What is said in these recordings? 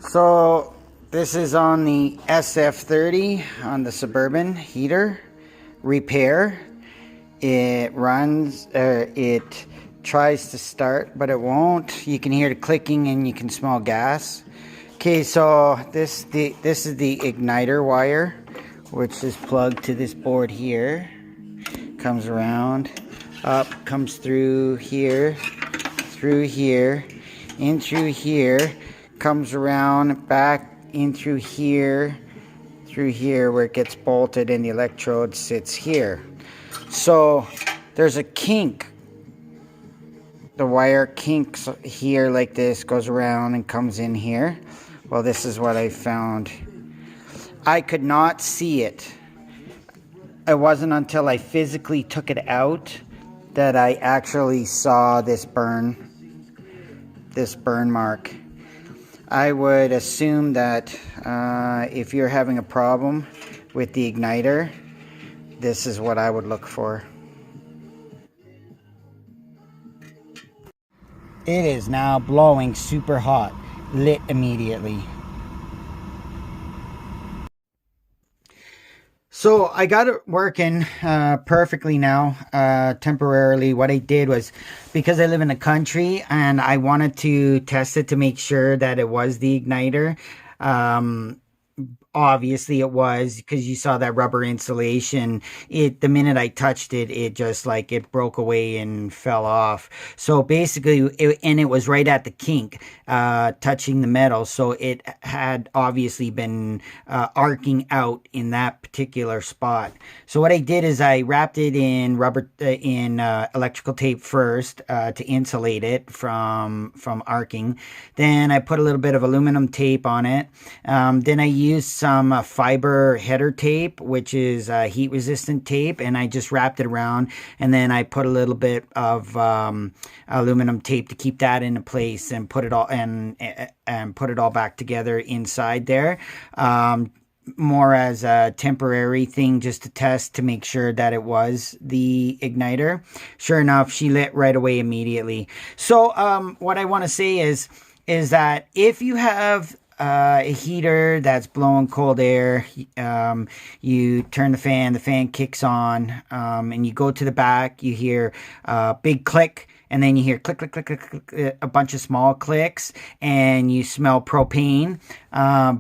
So this is on the sf-30 on the Suburban heater repair. It runs, it tries to start, but it won't. You can hear the clicking and you can smell gas. Okay, so this is the igniter wire, which is plugged to this board here. Comes around, up, comes through here, in through here, comes around, back in through here where it gets bolted, and the electrode sits here. So there's a kink. The wire kinks here like this, goes around and comes in here. Well, this is what I found. I could not see it. It wasn't until I physically took it out that I actually saw this burn mark. I would assume that if you're having a problem with the igniter, this is what I would look for. It is now blowing super hot, lit immediately. So I got it working perfectly now, temporarily. What I did was, because I live in the country and I wanted to test it to make sure that it was the igniter. Obviously it was, because you saw that rubber insulation. The minute I touched it, it just like it broke away and fell off. So basically, it was right at the kink, touching the metal. So it had obviously been arcing out in that particular spot. So what I did is I wrapped it in electrical tape first to insulate it from arcing. Then I put a little bit of aluminum tape on it. Then I used some fiber header tape, which is heat resistant tape, and I just wrapped it around, and then I put a little bit of aluminum tape to keep that into place, and put it all put it all back together inside there, more as a temporary thing, just to test to make sure that it was the igniter. Sure enough, she lit right away immediately. So what I want to say is that if you have a heater that's blowing cold air, you turn the fan kicks on, and you go to the back, you hear a big click, and then you hear click, click, click, click, click, a bunch of small clicks, and you smell propane,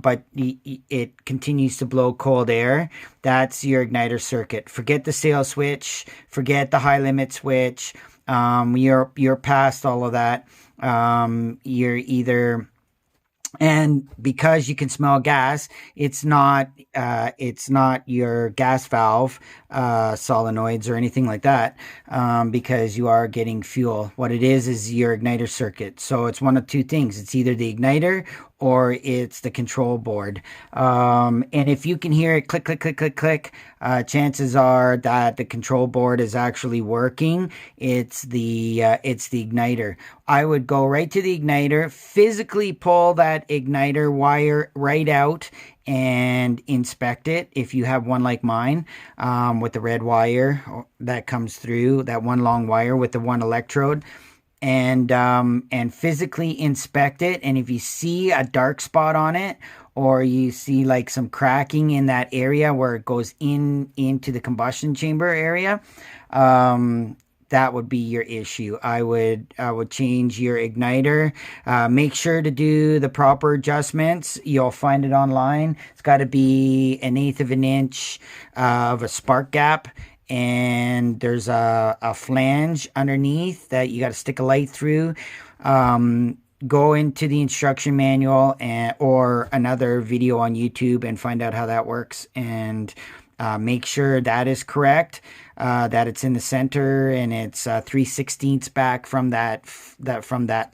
but it continues to blow cold air. That's your igniter circuit. Forget the sail switch, forget the high limit switch. You're past all of that. You're either... And because you can smell gas, it's not your gas valve solenoids or anything like that, because you are getting fuel. What it is your igniter circuit. So it's one of two things. It's either the igniter or it's the control board. And if you can hear it click, click, click, click, click, chances are that the control board is actually working. It's the igniter. I would go right to the igniter, physically pull that igniter wire right out and inspect it. If you have one like mine, with the red wire that comes through, that one long wire with the one electrode, and physically inspect it. And if you see a dark spot on it, or you see like some cracking in that area where it goes into the combustion chamber area, that would be your issue. I would change your igniter. Make sure to do the proper adjustments. You'll find it online. It's got to be 1/8 of an inch of a spark gap, and there's a flange underneath that you got to stick a light through. Go into the instruction manual or another video on YouTube and find out how that works, and make sure that is correct, that it's in the center, and it's 3/16 back from that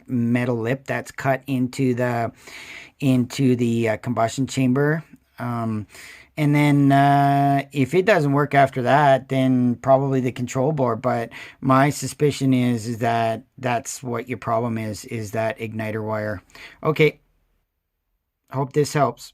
metal lip that's cut into the combustion chamber. And then if it doesn't work after that, then probably the control board. But my suspicion is that that's what your problem is that igniter wire. Okay, hope this helps.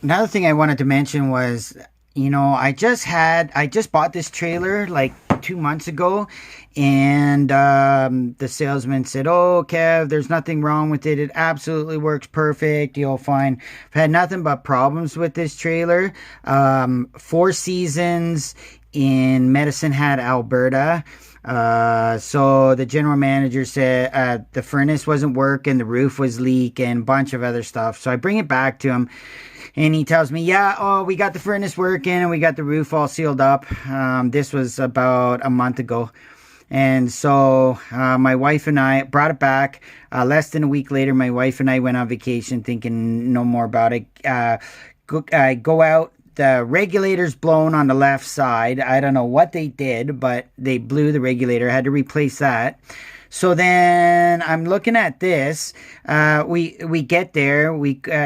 Another thing I wanted to mention was, I just bought this trailer like 2 months ago, and the salesman said, "Oh, Kev, there's nothing wrong with it. It absolutely works perfect. You'll find I've had nothing but problems with this trailer. 4 seasons in Medicine Hat, Alberta." So the general manager said the furnace wasn't working, the roof was leaking, a bunch of other stuff. So I bring it back to him, and he tells me, "Yeah, oh, we got the furnace working and we got the roof all sealed up." This was about a month ago. And so my wife and I brought it back. Less than a week later, my wife and I went on vacation thinking no more about it. Go out. The regulator's blown on the left side. I don't know what they did, but they blew the regulator. I had to replace that. So then I'm looking at this. We get there.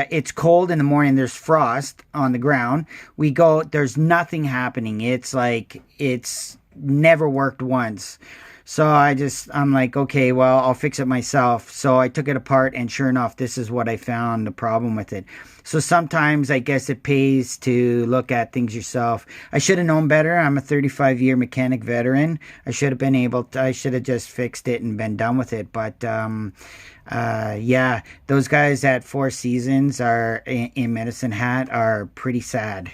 It's cold in the morning. There's frost on the ground. We go. There's nothing happening. It's like it's never worked once. So I'm like, okay, well, I'll fix it myself. So I took it apart, and sure enough, this is what I found the problem with it. So sometimes I guess it pays to look at things yourself. I should have known better. I'm a 35-year mechanic veteran. I should have just fixed it and been done with it. But yeah, those guys at Four Seasons are in Medicine Hat are pretty sad.